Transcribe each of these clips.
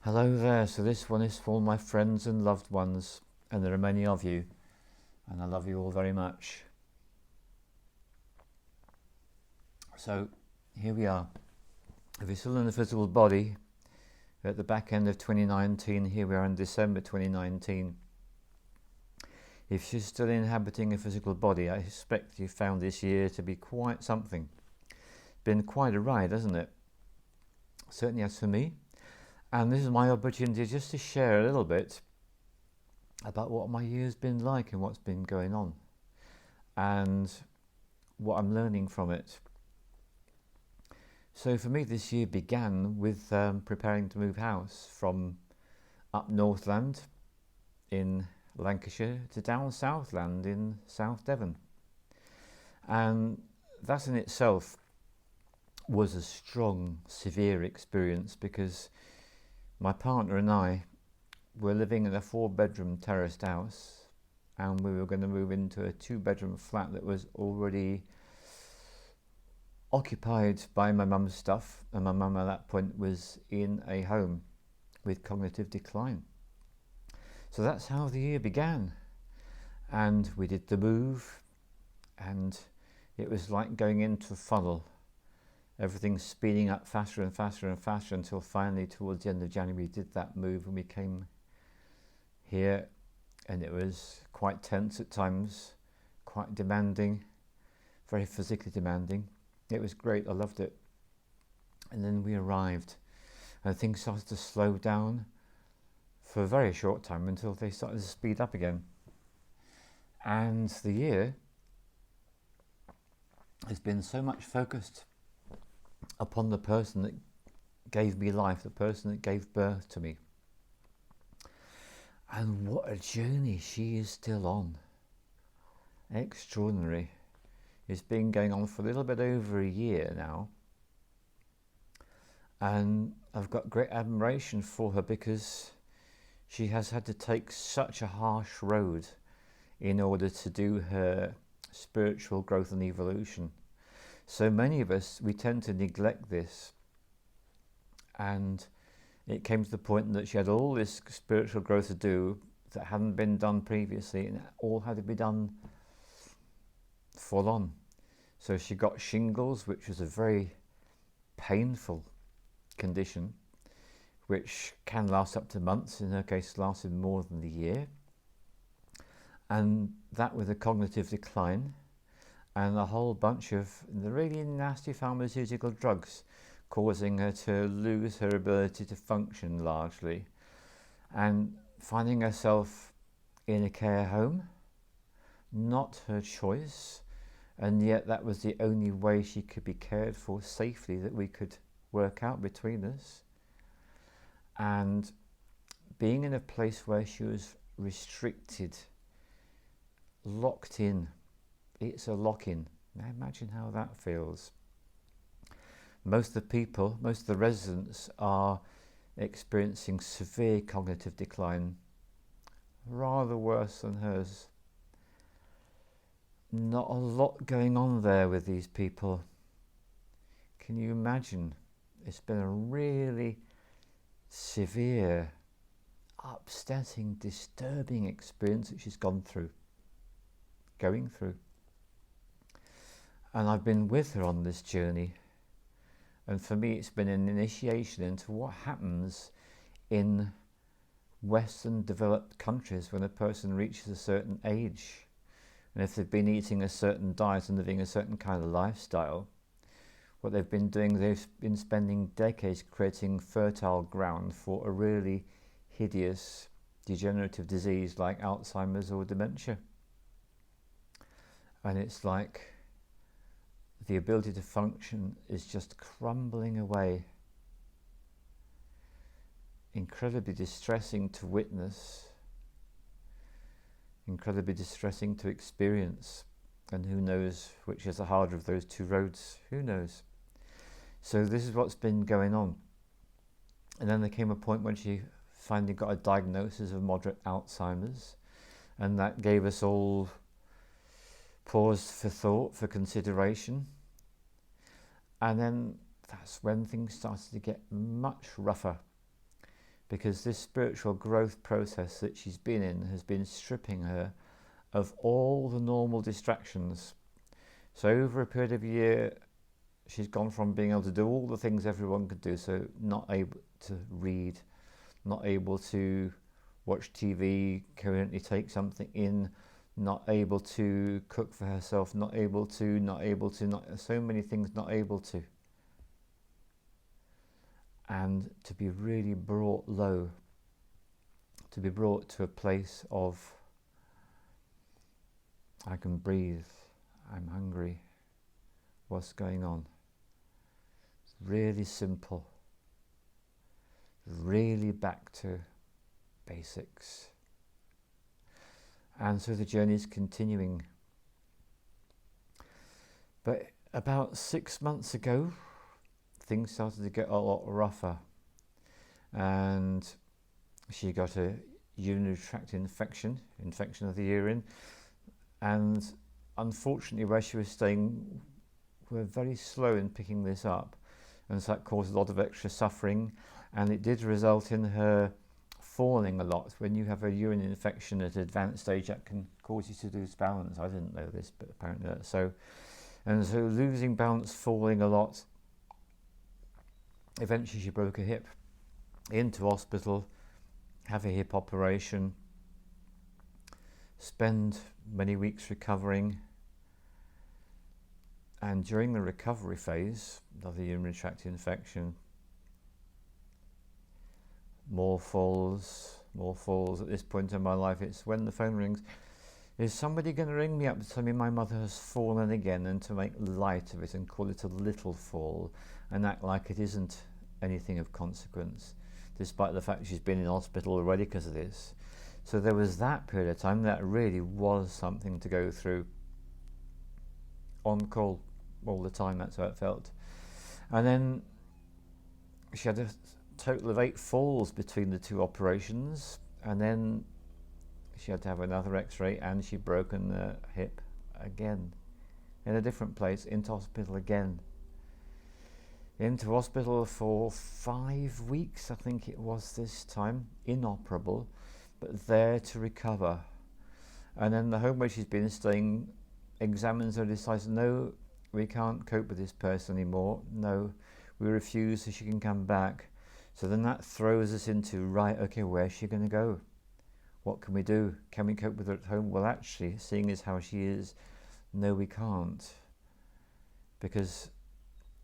Hello there, so this one is for all my friends and loved ones, and there are many of you, and I love you all very much. So, here we are. If you're still in the physical body, at the back end of 2019, here we are in December 2019. If you're still inhabiting a physical body, I suspect you found this year to be quite something. Been quite a ride, hasn't it? Certainly as for me. And this is my opportunity just to share a little bit about what my year's been like and what's been going on and what I'm learning from it. So for me, this year began with preparing to move house from up Northland in Lancashire to down Southland in South Devon. And that in itself was a strong, severe experience because my partner and I were living in a 4-bedroom terraced house, and we were going to move into a 2-bedroom flat that was already occupied by my mum's stuff, and my mum at that point was in a home with cognitive decline. So that's how the year began, and we did the move, and it was like going into a funnel. Everything speeding up faster and faster and faster until finally towards the end of January we did that move and we came here, and it was quite tense at times, quite demanding, very physically demanding. It was great, I loved it. And then we arrived and things started to slow down for a very short time until they started to speed up again. And the year has been so much focused upon the person that gave me life, the person that gave birth to me. And what a journey she is still on. Extraordinary. It's been going on for a little bit over a year now. And I've got great admiration for her because she has had to take such a harsh road in order to do her spiritual growth and evolution. So many of us, we tend to neglect this, and it came to the point that she had all this spiritual growth to do that hadn't been done previously, and it all had to be done full on. So she got shingles, which was a very painful condition, which can last up to months. In her case, lasted more than a year, and that with a cognitive decline and a whole bunch of the really nasty pharmaceutical drugs causing her to lose her ability to function largely, and finding herself in a care home, not her choice, and yet that was the only way she could be cared for safely that we could work out between us. And being in a place where she was restricted, locked in. It's a lock-in. Now imagine how that feels. Most of the residents are experiencing severe cognitive decline, rather worse than hers. Not a lot going on there with these people. Can you imagine? It's been a really severe, upsetting, disturbing experience that she's going through. And I've been with her on this journey. And for me, it's been an initiation into what happens in Western developed countries when a person reaches a certain age. And if they've been eating a certain diet and living a certain kind of lifestyle, what they've been doing, they've been spending decades creating fertile ground for a really hideous degenerative disease like Alzheimer's or dementia. And it's like the ability to function is just crumbling away. Incredibly distressing to witness, incredibly distressing to experience, and who knows which is the harder of those two roads, who knows. So this is what's been going on. And then there came a point when she finally got a diagnosis of moderate Alzheimer's, and that gave us all pause for thought, for consideration. And then that's when things started to get much rougher, because this spiritual growth process that she's been in has been stripping her of all the normal distractions. So over a period of a year, she's gone from being able to do all the things everyone could do, so not able to read, not able to watch TV, coherently take something in, not able to cook for herself, not so many things not able to. And to be really brought low, to be brought to a place of, I can breathe, I'm hungry, what's going on? It's really simple, really back to basics. And so the journey is continuing. But about 6 months ago, things started to get a lot rougher, and she got a urinary tract infection of the urine, and unfortunately where she was staying were very slow in picking this up, and so that caused a lot of extra suffering, and it did result in her falling a lot. When you have a urine infection at an advanced stage, that can cause you to lose balance. I didn't know this, but apparently that's so. And so losing balance, falling a lot. Eventually she broke a hip, into hospital, have a hip operation, spend many weeks recovering, and during the recovery phase of the urinary tract infection, more falls. At this point in my life, it's when the phone rings. Is somebody going to ring me up to tell me my mother has fallen again, and to make light of it and call it a little fall and act like it isn't anything of consequence, despite the fact she's been in hospital already because of this. So there was that period of time that really was something to go through. On call all the time, that's how it felt. And then she had a total of 8 falls between the 2 operations, and then she had to have another x-ray, and she'd broken the hip again in a different place, into hospital again. Into hospital for 5 weeks, I think it was this time, inoperable, but there to recover. And then the home where she's been staying examines her and decides, no, we can't cope with this person anymore, no, we refuse, so she can come back. So then that throws us into, right, okay, where's she going to go? What can we do? Can we cope with her at home? Well, actually, seeing as how she is, no, we can't, because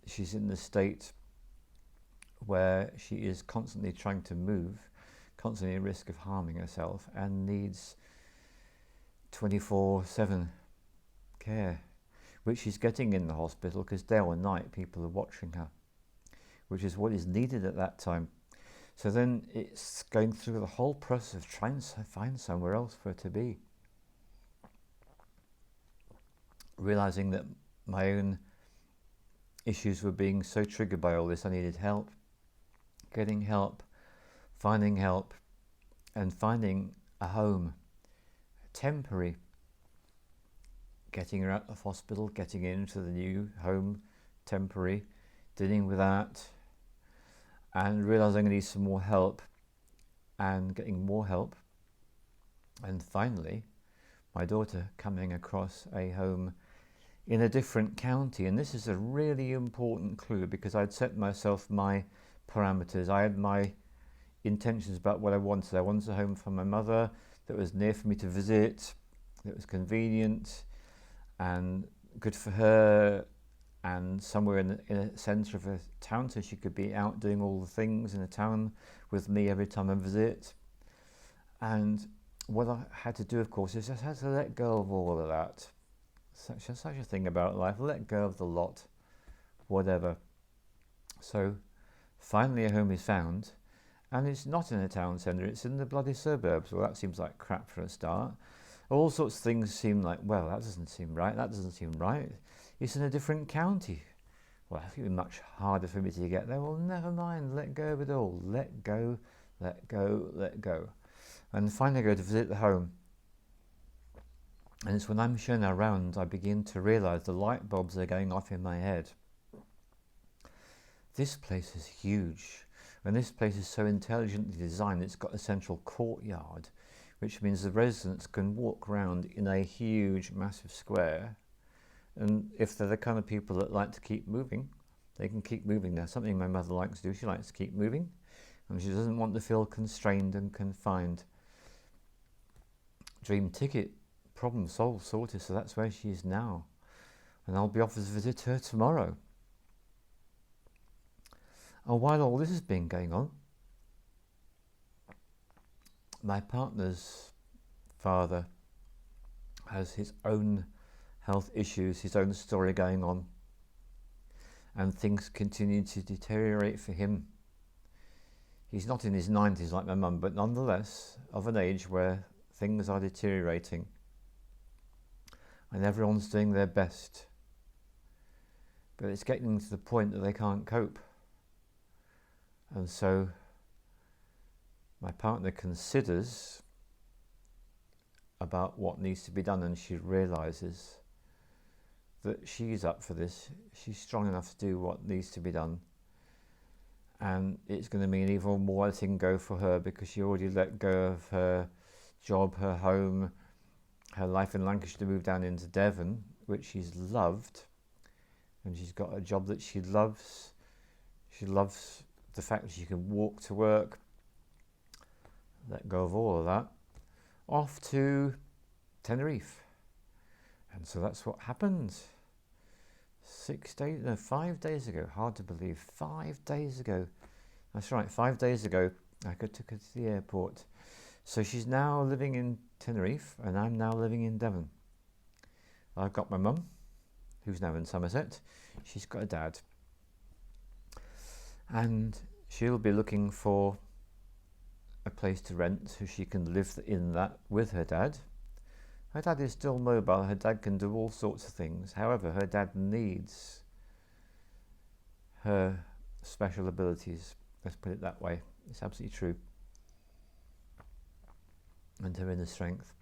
she's in the state where she is constantly trying to move, constantly at risk of harming herself, and needs 24/7 care, which she's getting in the hospital because day or night people are watching her, which is what is needed at that time. So then it's going through the whole process of trying to find somewhere else for her to be, realizing that my own issues were being so triggered by all this. I needed help, getting help, and finding a home, temporary, getting her out of hospital, getting into the new home, temporary, dealing with that, and realizing I need some more help, and getting more help, and finally my daughter coming across a home in a different county. And this is a really important clue, because I'd set myself my parameters. I had my intentions about what I wanted. I wanted a home for my mother that was near for me to visit, that was convenient and good for her, and somewhere in a centre of a town, so she could be out doing all the things in a town with me every time I visit. And what I had to do, of course, is I had to let go of all of that. Such a thing about life, let go of the lot, whatever. So finally a home is found, and it's not in a town centre, it's in the bloody suburbs. Well, that seems like crap for a start. All sorts of things seem like, well, that doesn't seem right. It's in a different county. Well, I think it would be much harder for me to get there. Well, never mind, let go of it all. Let go. And finally I go to visit the home. And it's when I'm shown around I begin to realise the light bulbs are going off in my head. This place is huge. And this place is so intelligently designed, it's got a central courtyard, which means the residents can walk around in a huge, massive square. And if they're the kind of people that like to keep moving, they can keep moving. Now, something my mother likes to do, she likes to keep moving, and she doesn't want to feel constrained and confined. Dream ticket, problem solved, sorted, so that's where she is now. And I'll be off to visit her tomorrow. And while all this has been going on, my partner's father has his own health issues, his own story going on, and things continue to deteriorate for him. He's not in his 90s like my mum, but nonetheless of an age where things are deteriorating and everyone's doing their best. But it's getting to the point that they can't cope. And so my partner considers about what needs to be done, and she realizes that she's up for this. She's strong enough to do what needs to be done. And it's going to mean even more letting go for her, because she already let go of her job, her home, her life in Lancashire to move down into Devon, which she's loved. And she's got a job that she loves. She loves the fact that she can walk to work, let go of all of that, off to Tenerife. And so that's what happened. 5 days ago, hard to believe, 5 days ago. That's right, 5 days ago, I took her to the airport. So she's now living in Tenerife, and I'm now living in Devon. I've got my mum, who's now in Somerset. She's got a dad. And she'll be looking for a place to rent so she can live in that with her dad. Her dad is still mobile. Her dad can do all sorts of things. However, her dad needs her special abilities. Let's put it that way. It's absolutely true. And her inner strength.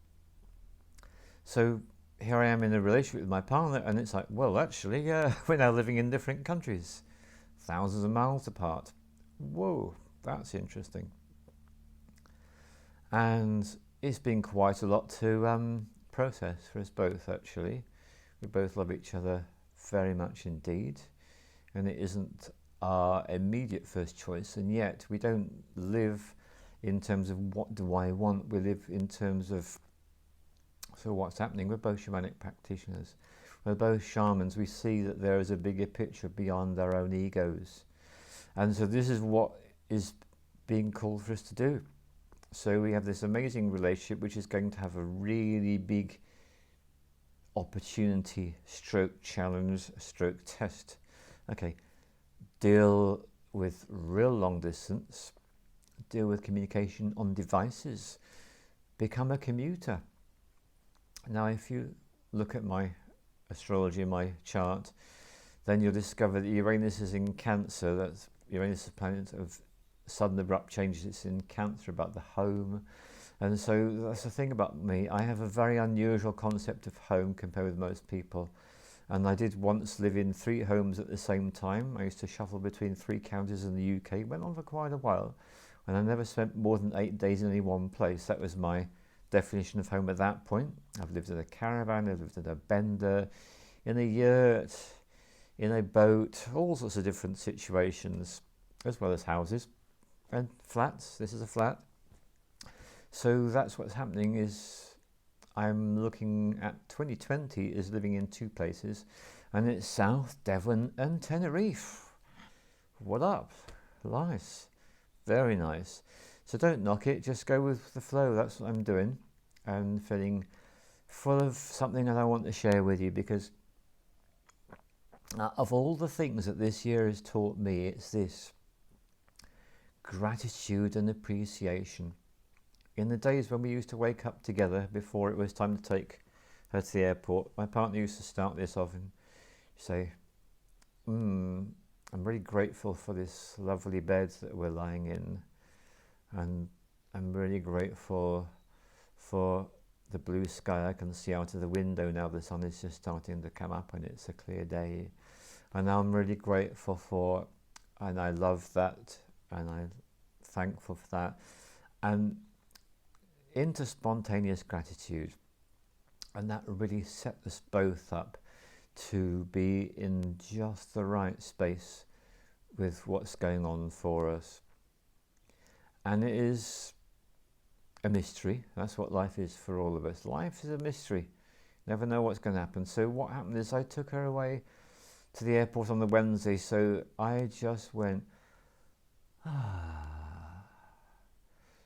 So here I am in a relationship with my partner, and it's like, well, actually, we're now living in different countries, thousands of miles apart. Whoa, that's interesting. And it's been quite a lot to process for us both, actually. We both love each other very much indeed, and it isn't our immediate first choice, and yet we don't live in terms of what do I want. We live in terms of so what's happening. We're both shamanic practitioners. We're both shamans. We see that there is a bigger picture beyond our own egos. And so this is what is being called for us to do. So we have this amazing relationship, which is going to have a really big opportunity, stroke challenge, stroke test. Okay, deal with real long distance, deal with communication on devices, become a commuter. Now, if you look at my astrology, my chart, then you'll discover that Uranus is in Cancer. That's Uranus is a planet of sudden abrupt changes. It's in Cancer, about the home. And so that's the thing about me. I have a very unusual concept of home compared with most people. And I did once live in 3 homes at the same time. I used to shuffle between 3 counties in the UK. Went on for quite a while. And I never spent more than 8 days in any one place. That was my definition of home at that point. I've lived in a caravan, I've lived in a bender, in a yurt, in a boat, all sorts of different situations, as well as houses and flats. This is a flat. So that's what's happening. Is I'm looking at 2020 is living in 2 places, and it's South Devon and Tenerife. What up? Nice. Very nice. So don't knock it, just go with the flow. That's what I'm doing. I'm feeling full of something that I want to share with you, because of all the things that this year has taught me, it's this: gratitude and appreciation. In the days when we used to wake up together before it was time to take her to the airport, my partner used to start this off and say, I'm really grateful for this lovely bed that we're lying in, and I'm really grateful for the blue sky I can see out of the window now. The sun is just starting to come up and it's a clear day, and I'm really grateful for, and I love that and I'm thankful for that. And into spontaneous gratitude, and that really set us both up to be in just the right space with what's going on for us. And it is a mystery. That's what life is for all of us. Life is a mystery. Never know what's going to happen. So what happened is I took her away to the airport on the Wednesday, so I just went,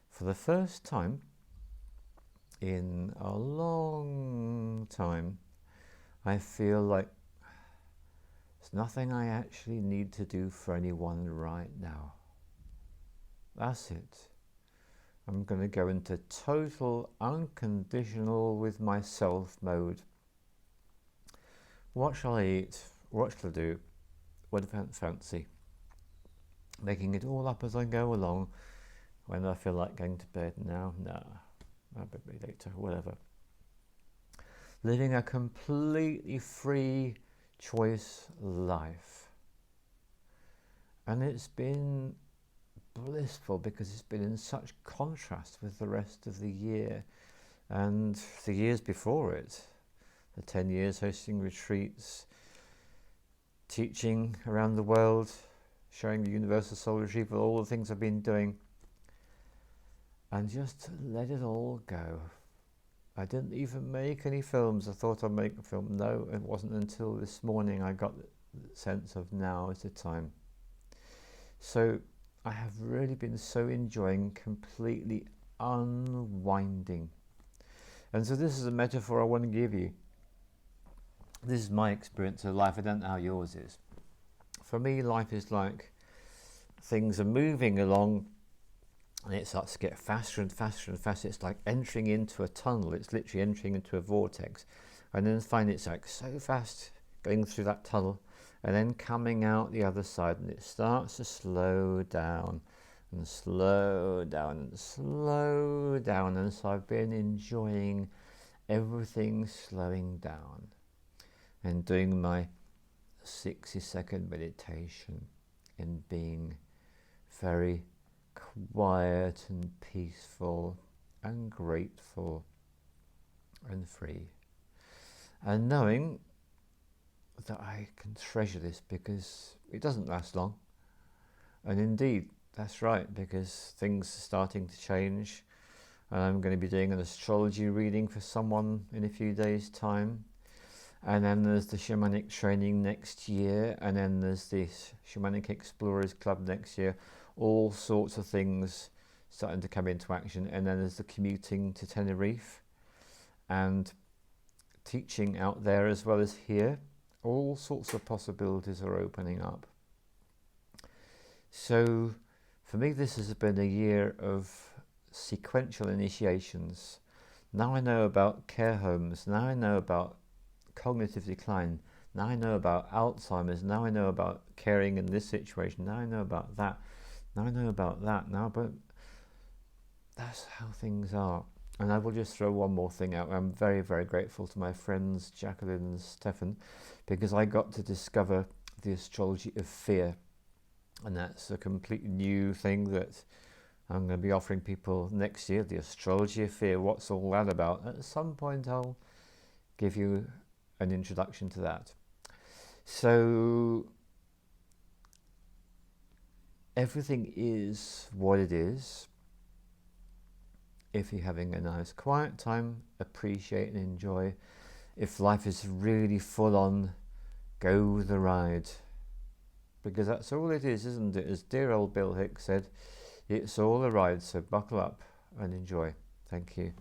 for the first time in a long time, I feel like there's nothing I actually need to do for anyone right now. That's it. I'm going to go into total unconditional with myself mode. What shall I eat? What shall I do? What do I fancy? Making it all up as I go along. When I feel like going to bed now, no, I'll be later, whatever. Living a completely free choice life. And it's been blissful because it's been in such contrast with the rest of the year and the years before it. The 10 years hosting retreats, teaching around the world, showing the universal soul retrieval, all the things I've been doing, and just let it all go. I didn't even make any films. I thought I'd make a film. No, it wasn't until this morning I got the sense of now is the time. So I have really been so enjoying completely unwinding. And so this is a metaphor I want to give you. This is my experience of life. I don't know how yours is. For me, life is like things are moving along and it starts to get faster and faster and faster. It's like entering into a tunnel. It's literally entering into a vortex. And then finally it's like so fast going through that tunnel and then coming out the other side, and it starts to slow down and slow down and slow down. And so I've been enjoying everything slowing down and doing my 60-second meditation and being very quiet and peaceful and grateful and free, and knowing that I can treasure this because it doesn't last long. And indeed, that's right, because things are starting to change, and I'm going to be doing an astrology reading for someone in a few days' time. And then there's the shamanic training next year, and then there's this Shamanic Explorers Club next year. All sorts of things starting to come into action. And then there's the commuting to Tenerife and teaching out there as well as here. All sorts of possibilities are opening up. So for me, this has been a year of sequential initiations. Now I know about care homes. Now I know about cognitive decline. Now I know about Alzheimer's. Now I know about caring in this situation. Now I know about that. Now I know about that. Now, but that's how things are. And I will just throw one more thing out. I'm very, very grateful to my friends Jacqueline and Stefan, because I got to discover the astrology of fear. And that's a completely new thing that I'm going to be offering people next year, the astrology of fear. What's all that about? At some point I'll give you an introduction to that. So everything is what it is. If you're having a nice quiet time, appreciate and enjoy. If life is really full on, go the ride. Because that's all it is, isn't it? As dear old Bill Hicks said, it's all a ride, so buckle up and enjoy. Thank you.